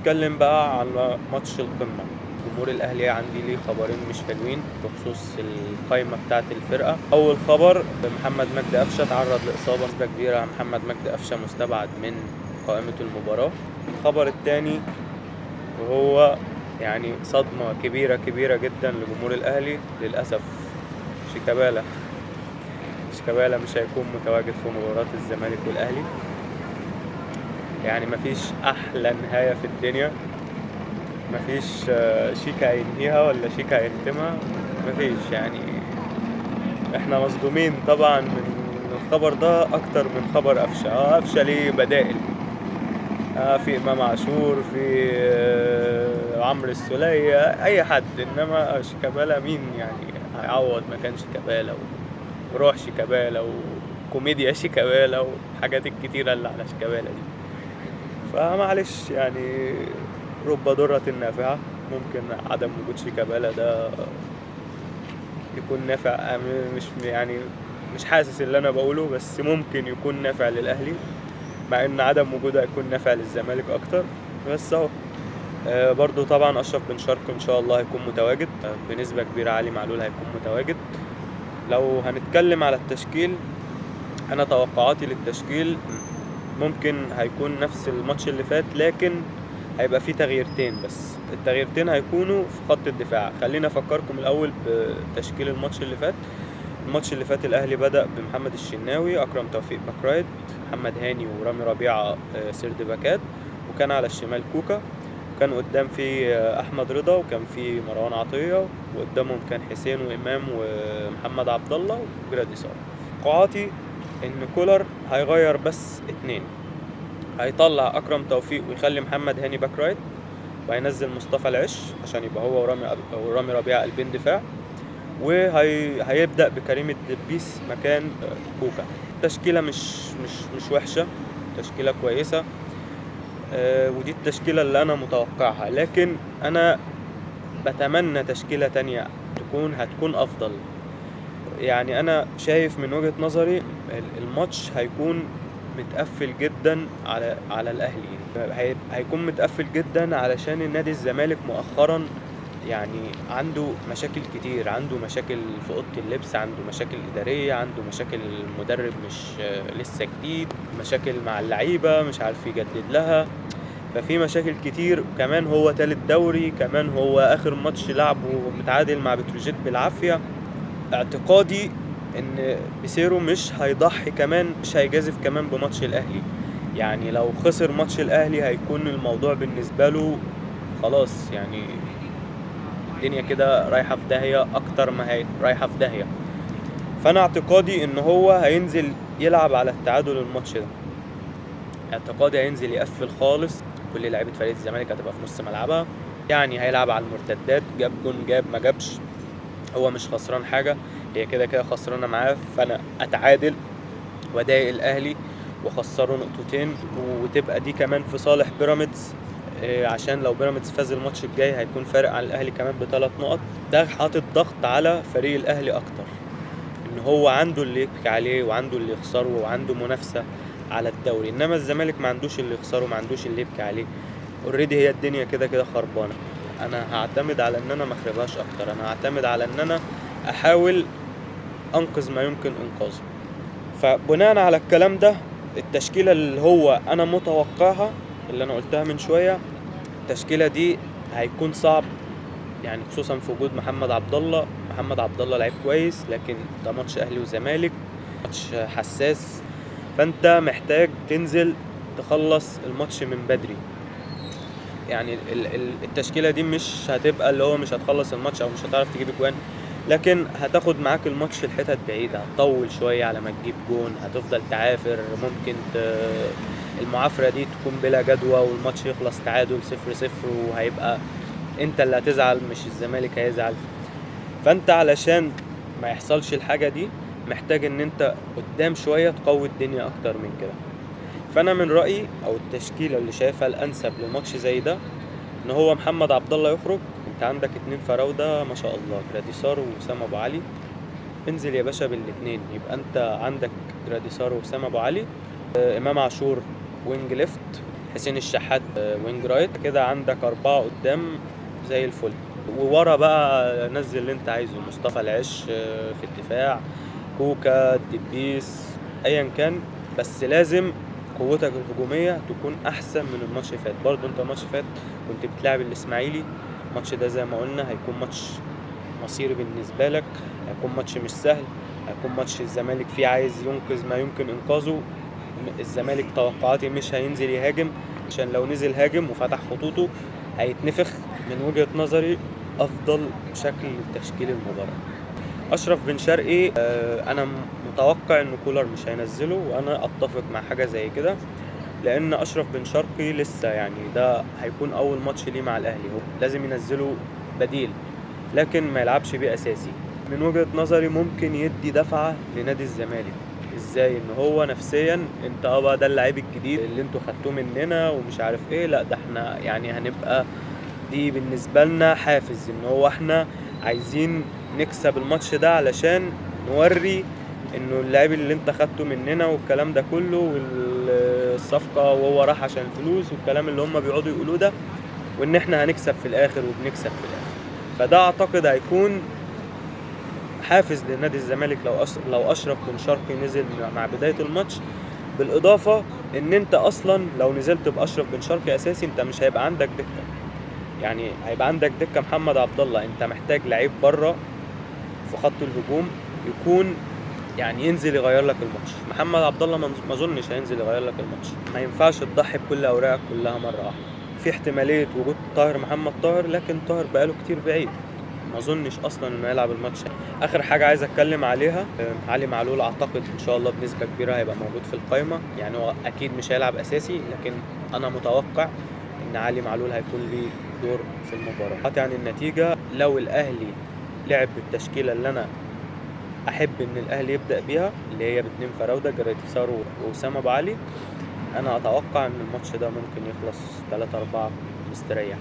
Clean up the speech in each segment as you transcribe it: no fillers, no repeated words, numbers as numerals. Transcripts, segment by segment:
اتكلم بقى على ماتش القمة. جمهور الأهلي عندي ليه خبرين مش حلوين بخصوص القايمة بتاعة الفرقة. أول خبر، محمد مجدي قفشة تعرض لإصابة نسبة كبيرة. محمد مجدي قفشة مستبعد من قائمة المباراة. الخبر التاني وهو يعني صدمة كبيرة جدا لجمهور الأهلي للأسف. شيكابالا مش هيكون متواجد في مباراة الزمالك والأهلي. يعني مفيش أحلى نهاية في الدنيا، مفيش شيكا هينهيها ولا شيكا هيختمها، مفيش. يعني احنا مصدومين طبعا من الخبر ده اكتر من خبر قفشة. قفشة ليه بدائل، في امام عاشور، في عمرو السولية، اي حد، انما شيكابالا مين يعني هيعوض مكان شيكابالا وروح شيكابالا وكوميديا شيكابالا والحاجات الكتيرة اللي على شيكابالا دي. فمعلش يعني رب ضارة نافعة. ممكن عدم وجود شيكابالا ده يكون نافع، مش حاسس اللي انا بقوله، بس ممكن يكون نافع للاهلي، مع ان عدم وجوده هيكون نافع للزمالك اكتر. بس اهو برضو طبعا اشرف بن شرقي ان شاء الله هيكون متواجد بنسبة كبيرة. علي معلول هيكون متواجد. لو هنتكلم على التشكيل، انا توقعاتي للتشكيل ممكن هيكون نفس الماتش اللي فات، لكن هيبقى فيه تغييرتين بس. التغييرتين هيكونوا في خط الدفاع. خلينا افكركم الاول بتشكيل الماتش اللي فات. الماتش اللي فات الاهلي بدأ بمحمد الشناوي، اكرم توفيق باك رايت، محمد هاني ورامي ربيعة سيرد باكات، وكان على الشمال كوكا، وكان قدام في احمد رضا، وكان في مروان عطية، وقدامهم كان حسين وامام ومحمد عبد الله وجراديسار. توقعاتي ان كولر هيغير بس اتنين. هيطلع اكرم توفيق ويخلي محمد هاني باك رايت، وهينزل مصطفى العش عشان يبقى هو ورامي ربيعة قلبين دفاع، وهيبدأ بكريم الدبيس مكان كوكا. تشكيلة مش وحشة، تشكيلة كويسة. ودي التشكيلة اللي أنا متوقعها، لكن أنا بتمنى تشكيلة تانية هتكون أفضل. يعني أنا شايف من وجهة نظري الماتش هيكون متقفل جدا على الأهلي. هيكون متقفل جدا علشان النادي الزمالك مؤخرا يعني عنده مشاكل كتير. عنده مشاكل في اوضه اللبس، عنده مشاكل اداريه، عنده مشاكل المدرب مش لسه جديد، مشاكل مع اللعيبه مش عارف يجدد لها. ففي مشاكل كتير. كمان هو تالت دوري، كمان هو اخر ماتش لعبه متعادل مع بتروجيت بالعافيه. اعتقادي ان بيسيرو مش هيضحي كمان، مش هيجازف كمان بماتش الاهلي. يعني لو خسر ماتش الاهلي هيكون الموضوع بالنسبه له خلاص، يعني الدنيا كده رايحة في داهية أكتر ما هي رايحة في داهية. فأنا اعتقادي إن هو هينزل يلعب على التعادل الماتش ده. اعتقادي هينزل يقفل خالص. كل لعيبة فريق الزمالك هتبقى في نص ملعبها، يعني هيلعب على المرتدات. جاب جون جاب ما جابش، هو مش خسران حاجة، هي كده خسرانة معاه. فأنا أتعادل وأضايق الأهلي وخسره نقطتين، وتبقى دي كمان في صالح بيراميدز. عشان لو بيراميدز فاز الماتش الجاي هيكون فارق عن الاهلي كمان ب3 نقط. ده حاطط ضغط على فريق الاهلي اكتر، ان هو عنده اللي يبكي عليه وعنده اللي يخسره وعنده منافسة على الدوري. انما الزمالك ما عندوش اللي يخسره، ما عندوش اللي يبكي عليه. اوريدي هي الدنيا كده خربانة. انا هعتمد على ان انا ما اخربهاش اكتر. انا هعتمد على ان انا احاول انقذ ما يمكن انقاذه. فبناء على الكلام ده، التشكيلة اللي هو انا متوقعها اللي انا قلتها من شوية، التشكيلة دي هيكون صعب، يعني خصوصا في وجود محمد عبد الله. محمد عبد الله لعيب كويس، لكن ده ماتش اهلي وزمالك، ماتش حساس، فانت محتاج تنزل تخلص الماتش من بدري. يعني التشكيلة دي مش هتبقى اللي هو مش هتخلص الماتش او مش هتعرف تجيب اجوان، لكن هتاخد معاك الماتش الحتت بعيدة، هتطول شوية على ما تجيب جون، هتفضل تعافر. ممكن المعافرة دي تكون بلا جدوى والماتش يخلص تعادل 0-0، وهيبقى انت اللي هتزعل مش الزمالك هيزعل. فانت علشان ما يحصلش الحاجة دي محتاج ان انت قدام شوية تقوي الدنيا اكتر من كده. فانا من رأيي او التشكيلة اللي شايفها الانسب لماتش زي ده ان هو محمد عبد الله يخرج. انت عندك 2 فراودة ما شاء الله، جراديسار ووسام ابو علي. انزل يا باشا بالاتنين، يبقى انت عندك جراديسار ووسام ابو علي، امام عاشور وينج ليفت، حسين الشحات وينج رايت، كده عندك 4 قدام زي الفل. وورا بقى نزل اللي انت عايزه، مصطفى العش في الدفاع، كوكا، الدبيس، ايا كان، بس لازم قوتك الهجومية تكون احسن من الماتش اللي فات. برضه انت الماتش اللي فات كنت بتلعب الاسماعيلي، الماتش ده زي ما قلنا هيكون ماتش مصيري بالنسبة لك، هيكون ماتش مش سهل، هيكون ماتش الزمالك فيه عايز ينقذ ما يمكن انقاذه. الزمالك توقعاتي مش هينزل يهاجم، عشان لو نزل هاجم وفتح خطوطه هيتنفخ. من وجهة نظري افضل شكل لتشكيل المباراة اشرف بن شرقي. انا متوقع ان كولر مش هينزله، وانا اتفق مع حاجة زي كده، لان اشرف بن شرقي لسه يعني ده هيكون اول ماتش ليه مع الاهلي، هو لازم ينزله بديل لكن ما يلعبش بيه اساسي. من وجهة نظري ممكن يدي دفعة لنادي الزمالك. ازاي؟ ان هو نفسيا انت بقى ده اللعيب الجديد اللي انتوا خدتوه مننا ومش عارف ايه، لا ده احنا يعني هنبقى دي بالنسبة لنا حافز، ان هو احنا عايزين نكسب الماتش ده علشان نوري انه اللاعب اللي انت خدته مننا والكلام ده كله والصفقة وهو راح عشان الفلوس والكلام اللي هم بيقعدوا يقولوه ده، وان احنا هنكسب في الاخر وبنكسب في الاخر. فده اعتقد هيكون حافز لنادي الزمالك لو اشرف بن شرقي نزل مع بداية الماتش. بالاضافة ان انت اصلا لو نزلت باشرف بن شرقي اساسي انت مش هيبقى عندك دكة، يعني هيبقى عندك دكة محمد عبد الله. انت محتاج لعيب بره في خط الهجوم يكون يعني ينزل يغير لك الماتش. محمد عبد الله ما اظنش هينزل يغير لك الماتش، ما ينفعش تضحي بكل اوراقك كلها مره واحده. في احتماليه وجود طاهر محمد طاهر، لكن طاهر بقاله كتير بعيد، ما اظنش اصلا انه يلعب الماتش. اخر حاجه عايز اتكلم عليها علي معلول، اعتقد ان شاء الله بنسبه كبيره هيبقى موجود في القائمه، يعني هو اكيد مش هيلعب اساسي، لكن انا متوقع ان علي معلول هيكون ليه دور في المباراه. يعني النتيجه لو الاهلي لعب بالتشكيله اللي انا احب ان الاهلي يبدا بيها، اللي هي باتنين فراوده جراديسار واسامه ابو علي، انا اتوقع ان الماتش ده ممكن يخلص 3-4 مستريح.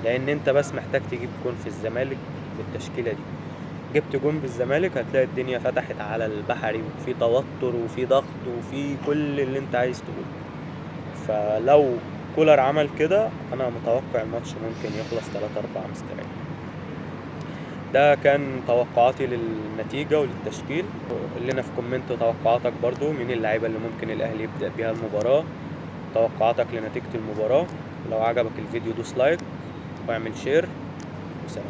لان انت بس محتاج تجيب جون في الزمالك بالتشكيله دي، جبت جون بالزمالك هتلاقي الدنيا فتحت على البحري، وفي توتر وفي ضغط وفي كل اللي انت عايز تقوله. فلو كولر عمل كده انا متوقع الماتش ممكن يخلص 3-4 مستريح. ده كان توقعاتي للنتيجة وللتشكيل. قول لنا في كومنت توقعاتك برضو مين اللعيبة اللي ممكن الأهلي يبدأ بيها المباراة، توقعاتك لنتيجة المباراة. لو عجبك الفيديو دوس لايك واعمل شير، وسلام.